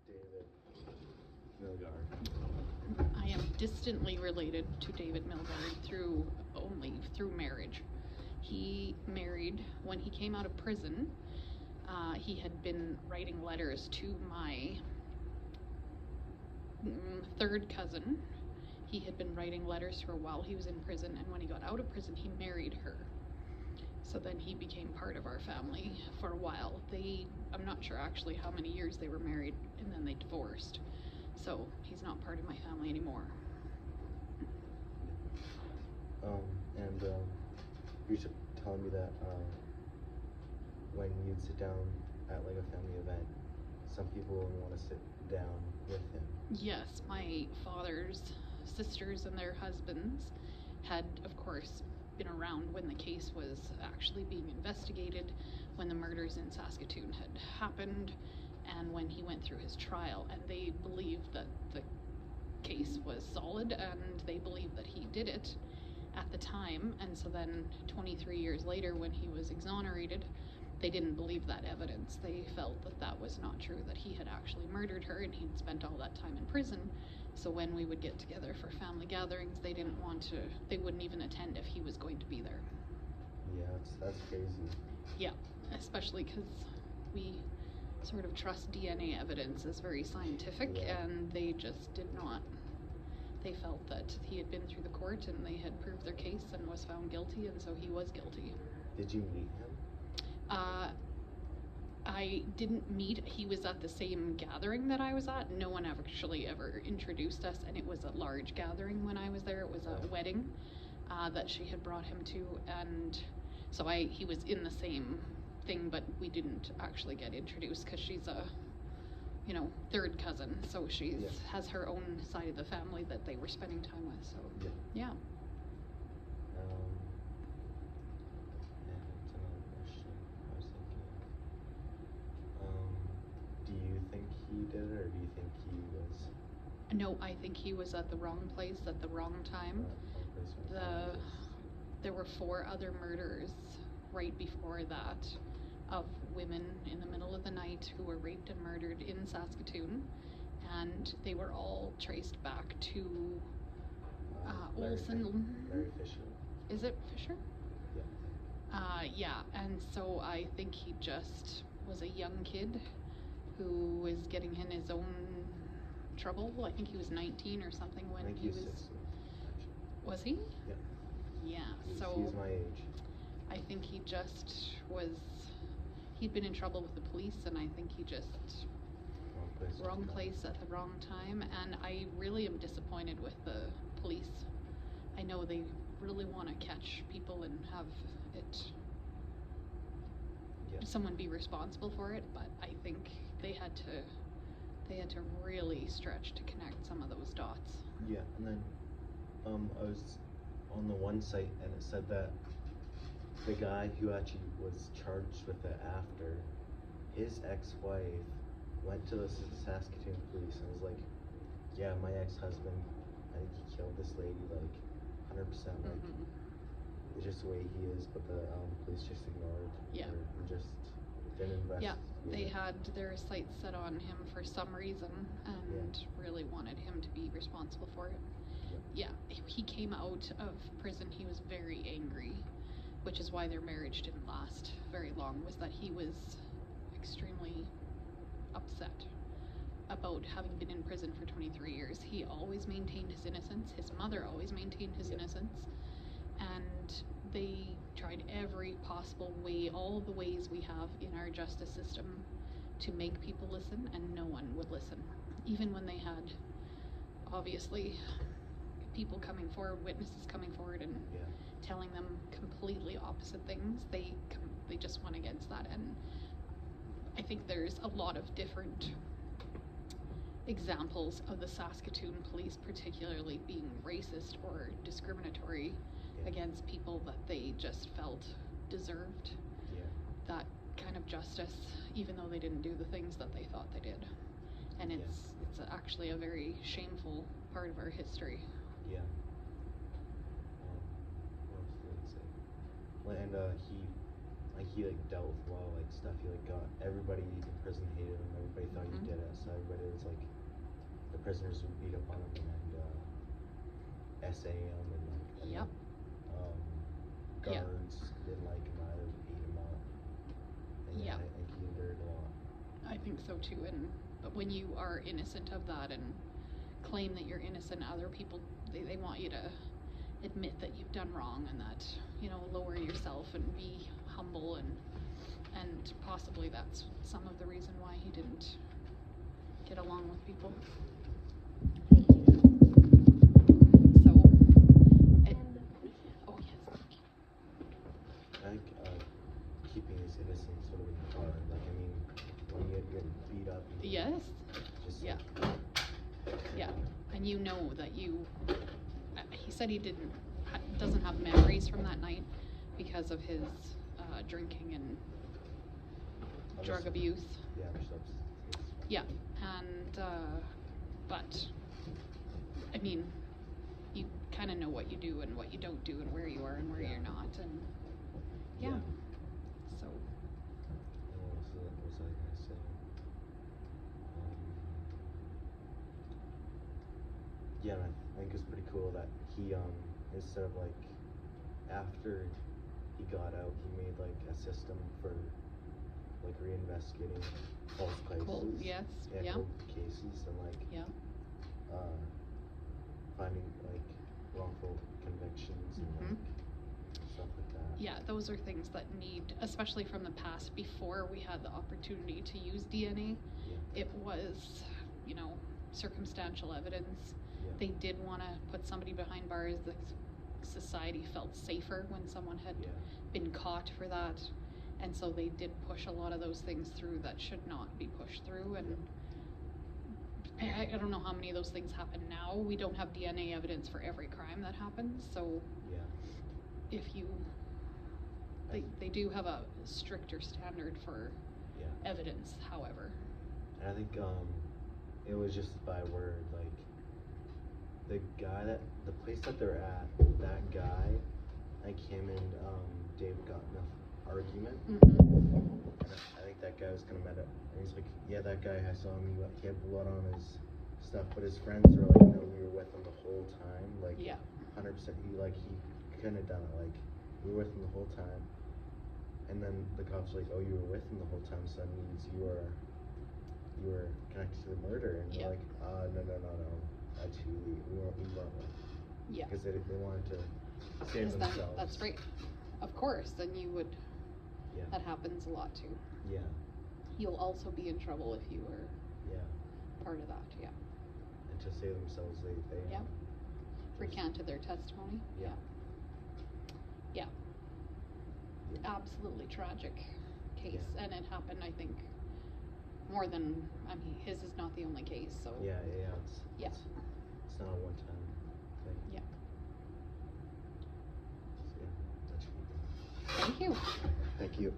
David Milgaard. I am distantly related to David Milgaard only through marriage. He married when he came out of prison. He had been writing letters to my third cousin. He had been writing letters to her while he was in prison, and when he got out of prison, he married her. So then he became part of our family for a while. I'm not sure actually how many years they were married, and then they divorced. So he's not part of my family anymore. You're telling me that when you'd sit down at like a family event, some people would want to sit down with him. Yes, my father's sisters and their husbands had, of course, been around when the case was actually being investigated, when the murders in Saskatoon had happened, and when he went through his trial, and they believed that the case was solid, and they believed that he did it at the time. And so then 23 years later, when he was exonerated, they didn't believe that evidence. They felt that that was not true, that he had actually murdered her, and he'd spent all that time in prison. So when we would get together for family gatherings, they wouldn't even attend if he was going to be there. Yeah, that's crazy. Yeah, especially because we sort of trust DNA evidence as very scientific, yeah. And they just did not. They felt that he had been through the court and they had proved their case and was found guilty, and so he was guilty. Did you meet him? I didn't meet. He was at the same gathering that I was at. No one actually ever introduced us, and it was a large gathering when I was there. It was a wedding that she had brought him to, and so he was in the same thing, but we didn't actually get introduced because she's a third cousin, so she has her own side of the family that they were spending time with. So yeah. He did it, or do you think he was? No, I think he was at the wrong place at the wrong time. There were 4 other murders right before that of women in the middle of the night who were raped and murdered in Saskatoon, and they were all traced back to Olson. Larry Fisher. Is it Fisher? Yeah. Yeah, and so I think he just was a young kid who was getting in his own trouble. I think he was 19 or something when he was 16, actually. Was he? Yeah. Yeah. He's my age. I think he'd been in trouble with the police, and I think he just wrong place at the wrong time. And I really am disappointed with the police. I know they really want to catch people and have someone be responsible for it, but I think they had to really stretch to connect some of those dots. Yeah, and then I was on the one site, and it said that the guy who actually was charged with it after, his ex-wife went to the Saskatoon police and was like, yeah, my ex-husband, I think he killed this lady, like 100%, like it's just the way he is, but the police just ignored or just didn't invest. Yeah, they had their sights set on him for some reason, and really wanted him to be responsible for it. Yeah, he came out of prison, he was very angry, which is why their marriage didn't last very long, was that he was extremely upset about having been in prison for 23 years. He always maintained his innocence. His mother always maintained his innocence. And they tried every possible way, all the ways we have in our justice system, to make people listen, and no one would listen. Even when they had, obviously, people coming forward, witnesses coming forward and telling them completely opposite things, they just went against that. And I think there's a lot of different examples of the Saskatoon police particularly being racist or discriminatory against people that they just felt deserved that kind of justice, even though they didn't do the things that they thought they did. And it's actually a very shameful part of our history. Yeah. What else did I say? And he dealt with a lot of stuff. He got everybody in prison hated him. Everybody thought he did it. So but it was like the prisoners would beat up on him and SA him and like and Yep. Yeah. guards didn't like him either, beat him up. And Yeah. I think he endured a lot. I think so too. But when you are innocent of that and claim that you're innocent, other people they want you to admit that you've done wrong and that, you know, lower yourself and be humble and possibly that's some of the reason why he didn't get along with people. So, oh yes, thank you. I think keeping his innocence sort of hard. Like, I mean, when you get beat up. Yes. Just Yeah. Yeah. And you know that he said he doesn't have memories from that night because of his drinking and drug abuse. Yeah, yeah, and but I mean, you kind of know what you do and what you don't do and where you are and where you're not, and yeah. So. What was I gonna say? Yeah, I think it's pretty cool that he instead of like after he got out, he made like a system for like reinvestigating false cases. Cold, yes, yeah. Cold cases and like finding like wrongful convictions and like stuff like that. Yeah, those are things that need, especially from the past before we had the opportunity to use DNA. Yeah. It was, you know, circumstantial evidence. Yeah. They did want to put somebody behind bars. The society felt safer when someone had been caught for that. And so they did push a lot of those things through that should not be pushed through. And I don't know how many of those things happen now. We don't have DNA evidence for every crime that happens. So if you, they do have a stricter standard for evidence, however. And I think it was just by word, like the place that they're at, that guy, like him and David got in an argument. And I think that guy was kind of mad at, and he's like, yeah, that guy, I saw him, he had blood on his stuff, but his friends were like, no, we were with him the whole time, like 100%, he couldn't have done it, like, we were with him the whole time. And then the cops were like, oh, you were with him the whole time, so that means you were connected to the murder. And they're like, no, actually, we weren't with him. Because they wanted to save themselves. That's right. Of course, then you would, that happens a lot too. Yeah. You'll also be in trouble if you were part of that, And to save themselves, they recanted their testimony. Yeah. Absolutely tragic case, and it happened, I think, more than, I mean, his is not the only case, so. It's not a one-time thing. So, that should be good. Thank you. Thank you.